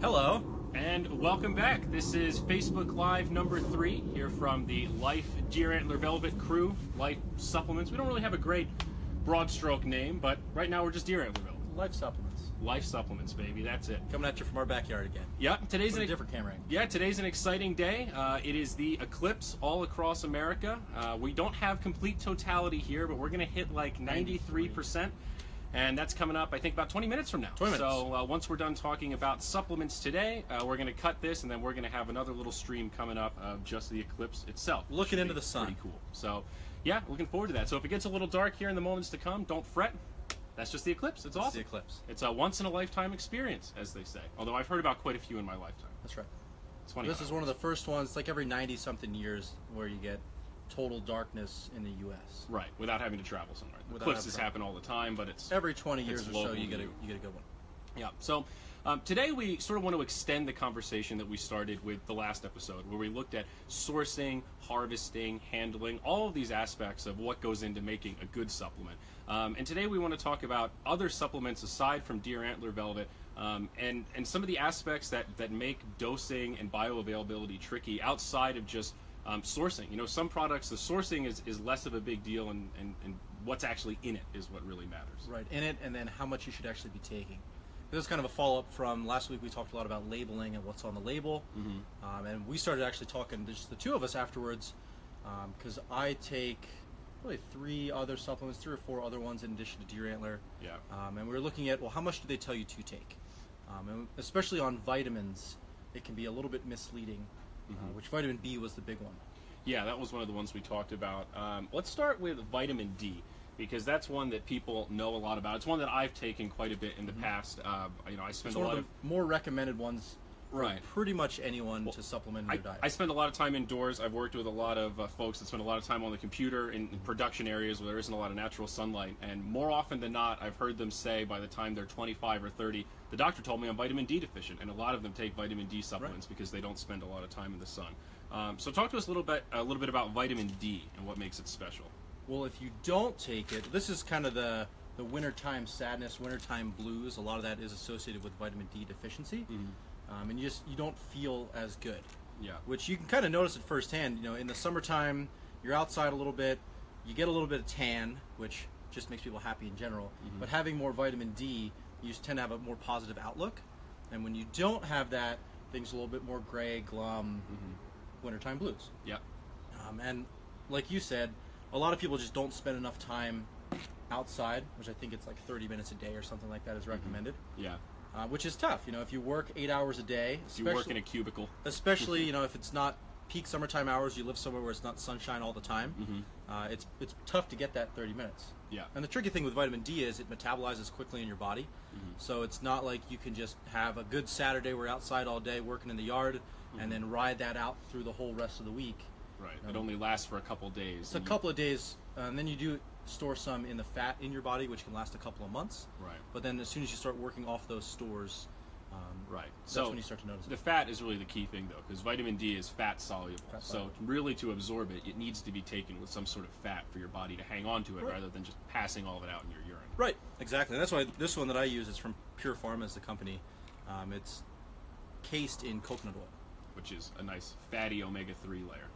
Hello. And welcome back. This is Facebook Live number 3 here from the Life Deer Antler Velvet crew, Life Supplements. We don't really have a great broad stroke name, but right now we're just Deer Antler Velvet. Life Supplements. Life Supplements, baby. That's it. Coming at you from our backyard again. Yeah, today's a different camera angle. Yeah, today's an exciting day. It is the eclipse all across America. We don't have complete totality here, but we're going to hit like 93%. And that's coming up, I think, about 20 minutes from now. 20 minutes. So once we're done talking about supplements today, we're going to cut this, and then we're going to have another little stream coming up of just the eclipse itself. Looking into the sun. Pretty cool. So, yeah, looking forward to that. So if it gets a little dark here in the moments to come, don't fret. That's just the eclipse. It's awesome. The eclipse. It's a once-in-a-lifetime experience, as they say. Although I've heard about quite a few in my lifetime. That's right. It's funny. This is one of the first ones, it's like every 90-something years, where you get total darkness in the U.S. Right, without having to travel somewhere. Eclipses happen all the time, but it's every 20 years or so you get a good one. Yeah. So today we sort of want to extend the conversation that we started with the last episode, where we looked at sourcing, harvesting, handling, all of these aspects of what goes into making a good supplement. And today we want to talk about other supplements aside from Deer Antler Velvet, and some of the aspects that make dosing and bioavailability tricky outside of just sourcing. You know, some products, the sourcing is less of a big deal, and what's actually in it is what really matters. Right, in it, and then how much you should actually be taking. This is kind of a follow-up from last week. We talked a lot about labeling and what's on the label, and we started actually talking, just the two of us afterwards, because I take really 3 or 4 other ones in addition to Deer Antler. Yeah. And we were looking at, well, how much do they tell you to take? And especially on vitamins, it can be a little bit misleading. Which vitamin B was the big one? Yeah, that was one of the ones we talked about. Let's start with vitamin D, because that's one that people know a lot about. It's one that I've taken quite a bit in the past. You know, I spend a lot of more recommended ones. Right. Pretty much anyone to supplement their diet. I spend a lot of time indoors. I've worked with a lot of folks that spend a lot of time on the computer in production areas where there isn't a lot of natural sunlight. And more often than not, I've heard them say by the time they're 25 or 30, the doctor told me I'm vitamin D deficient. And a lot of them take vitamin D supplements because they don't spend a lot of time in the sun. So talk to us a little bit about vitamin D and what makes it special. Well, if you don't take it, this is kind of the wintertime sadness, wintertime blues. A lot of that is associated with vitamin D deficiency. And you don't feel as good. Yeah. Which you can kind of notice it firsthand. You know, in the summertime, you're outside a little bit, you get a little bit of tan, which just makes people happy in general. But having more vitamin D, you just tend to have a more positive outlook. And when you don't have that, things are a little bit more gray, glum, wintertime blues. Yeah. And like you said, a lot of people just don't spend enough time outside, which I think it's like 30 minutes a day or something like that is recommended. Yeah. Which is tough, you know, if you work 8 hours a day. You work in a cubicle. Especially, you know, if it's not peak summertime hours, you live somewhere where it's not sunshine all the time. It's tough to get that 30 minutes. Yeah. And the tricky thing with vitamin D is it metabolizes quickly in your body. So it's not like you can just have a good Saturday, we're outside all day working in the yard, and then ride that out through the whole rest of the week. Right. It only lasts for a couple of days. It's a couple of days, and then you do store some in the fat in your body, which can last a couple of months. Right. But then as soon as you start working off those stores, right. That's when you start to notice it. The fat is really the key thing, though, because vitamin D is fat soluble. So really to absorb it, it needs to be taken with some sort of fat for your body to hang on to it, rather than just passing all of it out in your urine. Right. Exactly. And that's why this one that I use is from Pure Pharma as the company. It's cased in coconut oil, which is a nice fatty omega-3 layer.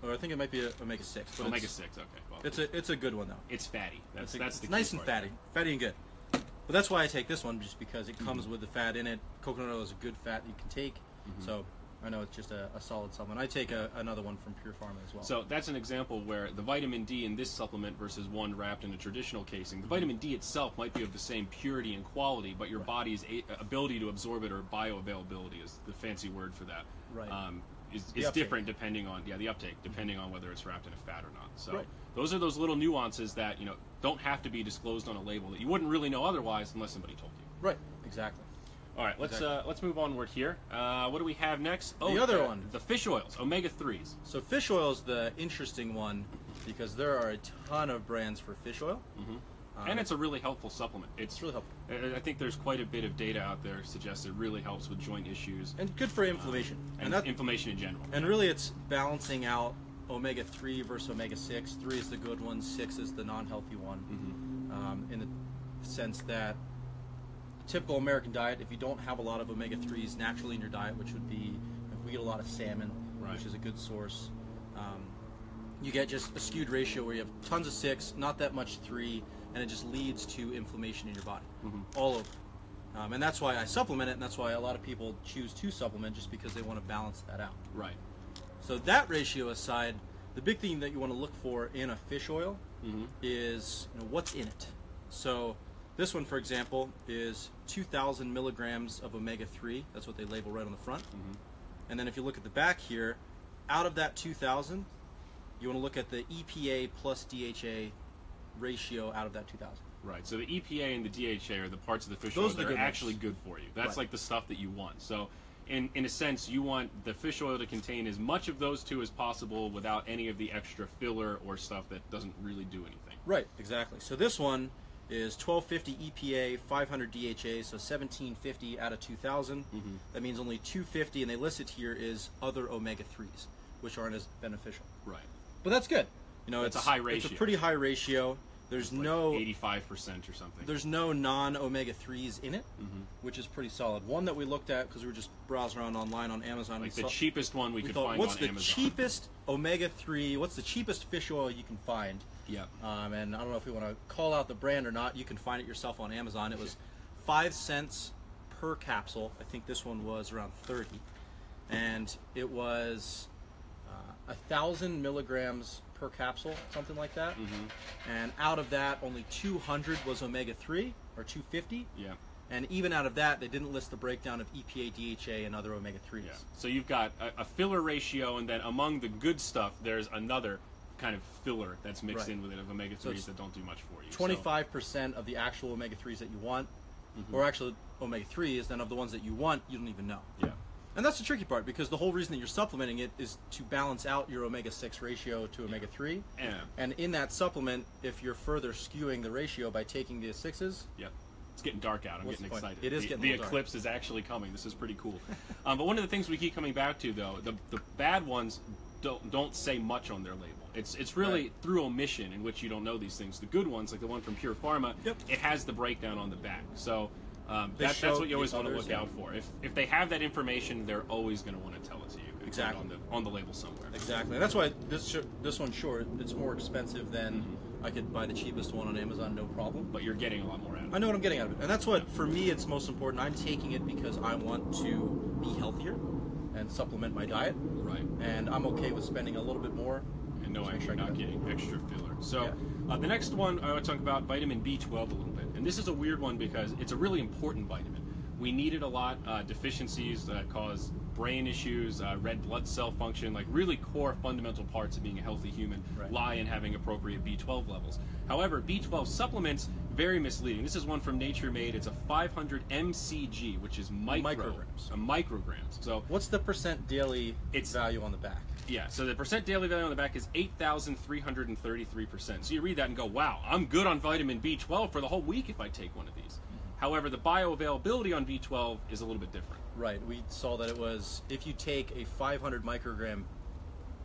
Or I think it might be omega-6. But omega-6, okay. Well, it's a good one, though. It's fatty. That's the key nice and part. fatty and good. But that's why I take this one, just because it comes with the fat in it. Coconut oil is a good fat you can take. So I know it's just a solid supplement. I take another one from Pure Pharma as well. So that's an example where the vitamin D in this supplement versus one wrapped in a traditional casing. The vitamin D itself might be of the same purity and quality, but your body's ability to absorb it, or bioavailability is the fancy word for that. Right. Is different depending on the uptake, depending on whether it's wrapped in a fat or not. So those are those little nuances that don't have to be disclosed on a label, that you wouldn't really know otherwise unless somebody told you. Right. Exactly. All right, let's move onward here. What do we have next? The other one, the fish oils, omega-3s. So fish oil is the interesting one because there are a ton of brands for fish oil. And it's a really helpful supplement. It's really helpful. I think there's quite a bit of data out there suggests it really helps with joint issues. And good for inflammation. And inflammation in general. And really it's balancing out omega-3 versus omega-6. 3 is the good one, 6 is the non-healthy one. In the sense that typical American diet, if you don't have a lot of omega-3s naturally in your diet, which would be, we eat a lot of salmon, Right. which is a good source, you get just a skewed ratio where you have tons of 6, not that much 3, and it just leads to inflammation in your body, all over. And that's why I supplement it, and that's why a lot of people choose to supplement, just because they want to balance that out. Right. So that ratio aside, the big thing that you want to look for in a fish oil is what's in it. So this one, for example, is 2,000 milligrams of omega-3. That's what they label right on the front. And then if you look at the back here, out of that 2,000, you want to look at the EPA plus DHA ratio out of that 2,000. Right. So the EPA and the DHA are the parts of the fish Those oil are the that are good ones. actually good for you. That's Right. like the stuff that you want. So in a sense, you want the fish oil to contain as much of those two as possible without any of the extra filler or stuff that doesn't really do anything. Right, exactly. So this one is 1250 EPA, 500 DHA, so 1750 out of 2,000. That means only 250, and they list it here is other omega-3s, which aren't as beneficial. Right. But that's good. It's It's a high It's ratio. a pretty high ratio. There's Like no 85% or something. there's no non-omega-3s in it, which is pretty solid. One that we looked at because we were just browsing around online on Amazon. Like and the cheapest one we could thought, find what's on the Amazon. cheapest omega-3? What's the cheapest fish oil you can find? Yeah. And I don't know if we want to call out the brand or not. You can find it yourself on Amazon. It was 5 cents per capsule. I think this one was around 30, and it was 1,000 milligrams per capsule, something like that. And out of that, only 200 was omega-3 or 250. Yeah. And even out of that, they didn't list the breakdown of EPA, DHA, and other omega-3s. Yeah. So you've got a filler ratio, and then among the good stuff, there's another kind of filler that's mixed Right. in with it of So omega-3s it's that don't do much for you. 25% of the actual omega-3s that you want, or actually omega-3s, then of the ones that you want, you don't even know. So, yeah. And that's the tricky part, because the whole reason that you're supplementing it is to balance out your omega-6 ratio to omega-3. Yeah. And in that supplement, if you're further skewing the ratio by taking the 6s, Yep. It's getting dark out. I'm What's getting the point? excited. It is the, getting a the little dark. eclipse is actually coming. This is pretty cool. But one of the things we keep coming back to, though, the bad ones don't say much on their label. It's really Right. through omission in which you don't know these things. The good ones, like the one from Pure Pharma, Yep. it has the breakdown on the back. So that's show what you always the want to others, look out for. If they have that information, they're always going to want to tell it to you. and put it Exactly. on the label somewhere. exactly. And that's why this one's sure it's more expensive than I could buy the cheapest one on Amazon, no problem. But you're getting a lot more out of I it. know what I'm getting out of it. And that's what, for me, it's most important. I'm taking it because I want to be healthier and supplement my diet. Right. And I'm okay with spending a little bit more. And knowing Just you're make sure I not get getting extra filler. So Yeah. the next one I want to talk about vitamin B12 a little bit, and this is a weird one because it's a really important vitamin. We need it a lot. Deficiencies that cause brain issues, red blood cell function, like really core fundamental parts of being a healthy human Right. lie in having appropriate B12 levels. However, B12 supplements, very misleading. This is one from Nature Made. It's a 500 mcg, which is Micrograms. micrograms. So What's the percent daily It's- value on the back? yeah, so the percent daily value on the back is 8,333%. So you read that and go, wow, I'm good on vitamin B12 for the whole week if I take one of these. However, the bioavailability on B12 is a little bit different. Right. We saw that it was, if you take a 500 microgram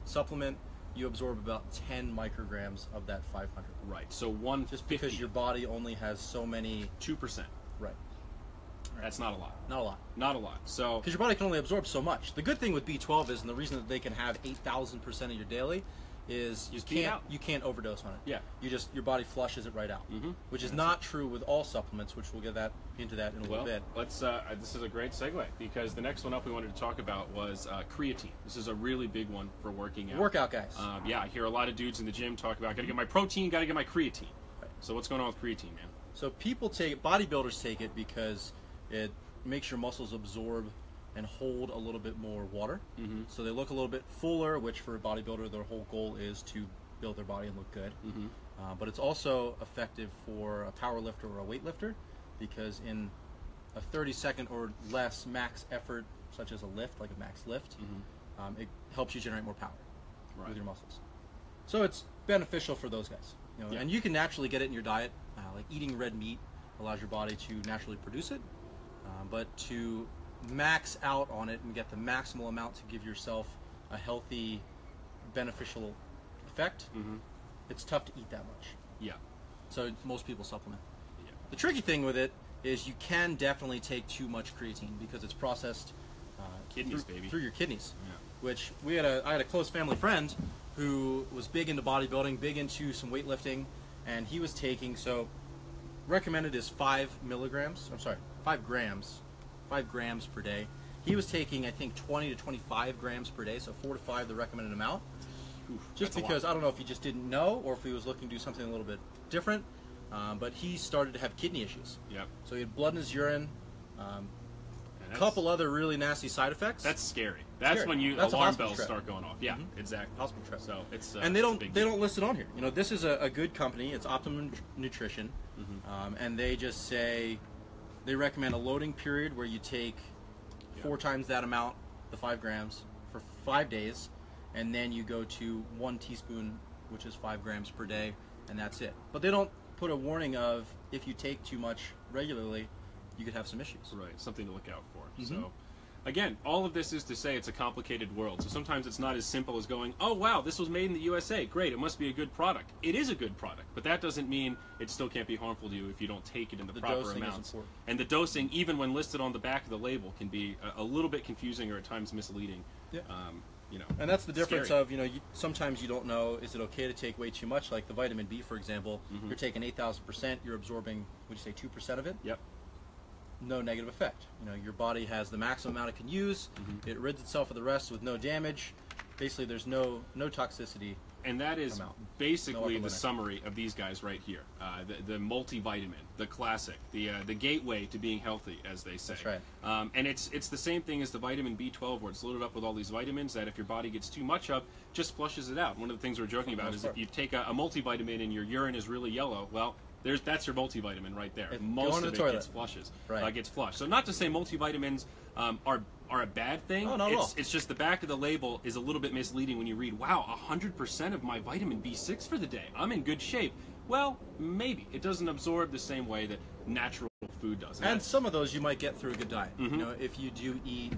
supplement, you absorb about 10 micrograms of that 500. Right, so 150, Just because your body only has so many. 2%. Right. That's not a lot. Not a lot. Not a lot. So, Because your body can only absorb so much. The good thing with B12 is, and the reason that they can have 8,000% of your daily, is Just beat it out. you can't overdose on it. Yeah. Your body flushes it right out. Which is not true with all supplements, which we'll get into that in a well, little bit. let's. This is a great segue because the next one up we wanted to talk about was creatine. This is a really big one for working out. Workout guys. Yeah, I hear a lot of dudes in the gym talk about, gotta get my protein, gotta get my creatine. Right. So what's going on with creatine, man? So bodybuilders take it because it makes your muscles absorb and hold a little bit more water. So they look a little bit fuller, which for a bodybuilder, their whole goal is to build their body and look good. But it's also effective for a power lifter or a weightlifter because in a 30-second or less max effort, such as a lift, like a max lift, it helps you generate more power Right. with your muscles. So it's beneficial for those guys. Yeah. And you can naturally get it in your diet. Like eating red meat allows your body to naturally produce it. But to max out on it and get the maximal amount to give yourself a healthy, beneficial effect, it's tough to eat that much. Yeah. So most people supplement. Yeah. The tricky thing with it is you can definitely take too much creatine because it's processed Kidneys, through, baby. through your kidneys. Yeah. Which I had a close family friend who was big into bodybuilding, big into some weightlifting, and he was taking, so recommended is 5 grams per day. He was taking, I think, 20 to 25 grams per day, so 4 to 5 the recommended amount. Oof, Just that's a because lot. I don't know if he just didn't know or if he was looking to do something a little bit different, but he started to have kidney issues. Yep. So he had blood in his urine, And a that's- couple other really nasty side effects. That's scary. That's Scary. when you That's a alarm hospital bells trip. start going off. Yeah, exactly. Hospital trip. So it's and they it's a don't big they deal. don't list it on here. You know, this is a good company. It's Optimum Nutrition, and they just say they recommend a loading period where you take 4 times that amount, the 5 grams, for 5 days, and then you go to 1 teaspoon, which is 5 grams per day, and that's it. But they don't put a warning of if you take too much regularly, you could have some issues. Right, something to look out for. So, again, all of this is to say it's a complicated world. So sometimes it's not as simple as going, oh, wow, this was made in the USA. Great, it must be a good product. It is a good product, but that doesn't mean it still can't be harmful to you if you don't take it in the proper dosing is amounts. important. And the dosing, even when listed on the back of the label, can be a little bit confusing or at times misleading. Yeah. You know, And that's the difference scary. of, sometimes you don't know, is it okay to take way too much? Like the vitamin B, for example, you're taking 8,000%, you're absorbing, would you say 2% of it? Yep. No negative effect. Your body has the maximum amount it can use. It rids itself of the rest with no damage. Basically, there's no toxicity. And that is amount. No basically upper the limit. summary of these guys right here. The multivitamin, the classic, the gateway to being healthy, as they say. That's right. And it's the same thing as the vitamin B12, where it's loaded up with all these vitamins that if your body gets too much of, just flushes it out. One of the things we're joking about is if you take a multivitamin and your urine is really yellow, well, that's your multivitamin right there. Most to of the it toilet. gets flushes, Right. gets flushed. So not to say multivitamins are a bad thing. Oh, not at all. It's just the back of the label is a little bit misleading when you read, wow, 100% of my vitamin B6 for the day. I'm in good shape. Well, maybe. It doesn't absorb the same way that natural food does. And some of those you might get through a good diet. If you do eat,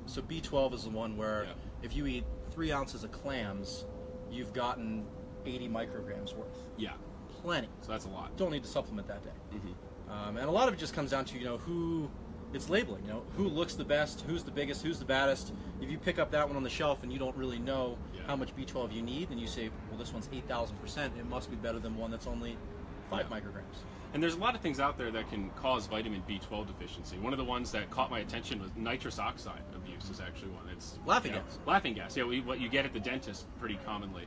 so B12 is the one where Yeah. if you eat 3 ounces of clams, you've gotten 80 micrograms worth. Yeah, Plenty. so that's a lot. Don't need to supplement that day. And a lot of it just comes down to who it's labeling. Who looks the best, who's the biggest, who's the baddest. If you pick up that one on the shelf and you don't really know how much B12 you need, and you say, well, this one's 8,000%, it must be better than one that's only 5 micrograms. And there's a lot of things out there that can cause vitamin B12 deficiency. One of the ones that caught my attention was nitrous oxide abuse is actually one. It's Laughing gas. Laughing gas. Yeah, what you get at the dentist pretty commonly.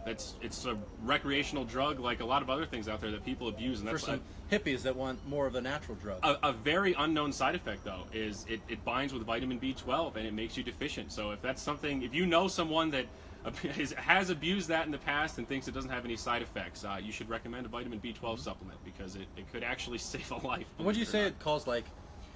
It's a recreational drug like a lot of other things out there that people abuse, and For that's some hippies that want more of a natural drug. a very unknown side effect, though, is it binds with vitamin B12 and it makes you deficient. So if that's something, if you know someone that has abused that in the past and thinks it doesn't have any side effects, you should recommend a vitamin B12 supplement because it could actually save a life. What do you say believe it or it calls, like,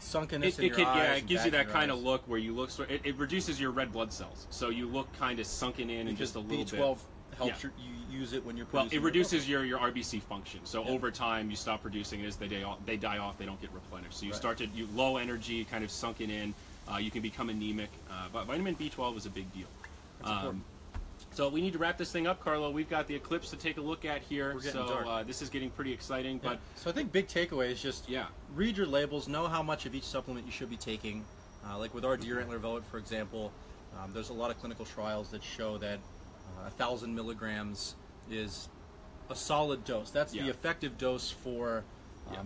sunkenness in It your can, eyes? yeah, it and gives you back in that your kind of eyes? look where you look. It reduces your red blood cells, so you look kind of sunken in and Because just a little B12 bit. helps Yeah. you use it when you're Well, producing it reduces your RBC function. So over time, you stop producing it. As they die off, they don't get replenished. So you start to low energy, kind of sunken in. You can become anemic. But vitamin B12 is a big deal. That's important. So we need to wrap this thing up, Carlo. We've got the eclipse to take a look at here. We're getting So dark. this is getting pretty exciting. Yeah. But So I think big takeaway is just yeah, read your labels, know how much of each supplement you should be taking. Like with our deer antler velvet, for example, there's a lot of clinical trials that show that 1,000 milligrams is a solid dose. That's the effective dose for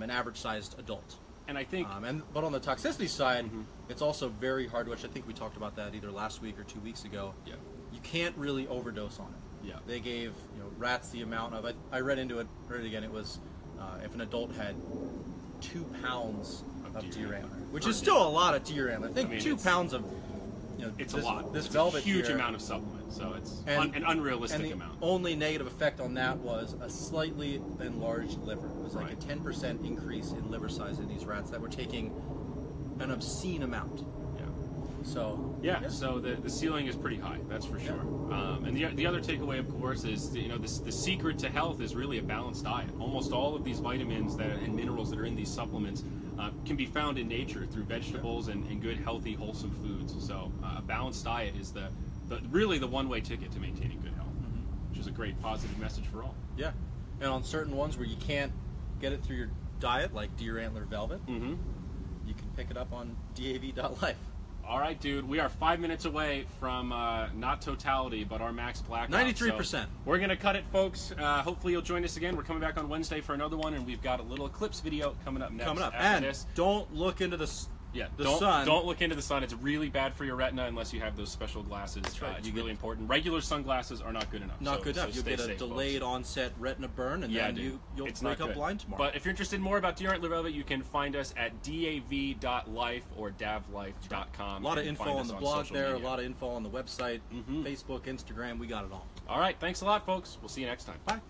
an average-sized adult. and I think But on the toxicity side, it's also very hard, which I think we talked about that either last week or 2 weeks ago. Yeah. You can't really overdose on it. Yeah. They gave rats the amount of, I read into it, read it again, it was if an adult had 2 pounds of deer antler, which is still a lot of deer antler. I think 2 pounds of, it's this, a lot. This it's velvet a huge here, amount of supplement. So it's and, an unrealistic and the amount. only negative effect on that was a slightly enlarged liver. It was like Right. a 10% increase in liver size in these rats that were taking an obscene amount. Yeah. So So the ceiling is pretty high, that's for sure. And the other takeaway, of course, is the secret to health is really a balanced diet. Almost all of these vitamins and minerals that are in these supplements can be found in nature through vegetables and good, healthy, wholesome foods. So a balanced diet is really the one-way ticket to maintaining good health, which is a great positive message for all. Yeah, and on certain ones where you can't get it through your diet, like deer antler velvet, Mm-hmm. you can pick it up on dav.life. All right, dude. We are 5 minutes away from not totality, but our max blackout. 93%. So we're gonna cut it, folks. Hopefully you'll join us again. We're coming back on Wednesday for another one, and we've got a little eclipse video coming up next. And this. don't look into the sun. Don't look into the sun. It's really bad for your retina unless you have those special glasses. That's right. It's really important. Regular sunglasses are not good enough. Not good enough. So You'll stay get a safe, delayed folks. onset retina burn, and then you'll It's wake not up good. blind tomorrow. But if you're interested in more about deer antler velvet, you can find us at dav.life or davlife.com. a lot of info on the blog there, media. a lot of info on the website, Facebook, Instagram. We got it all. All right. Thanks a lot, folks. We'll see you next time. Bye.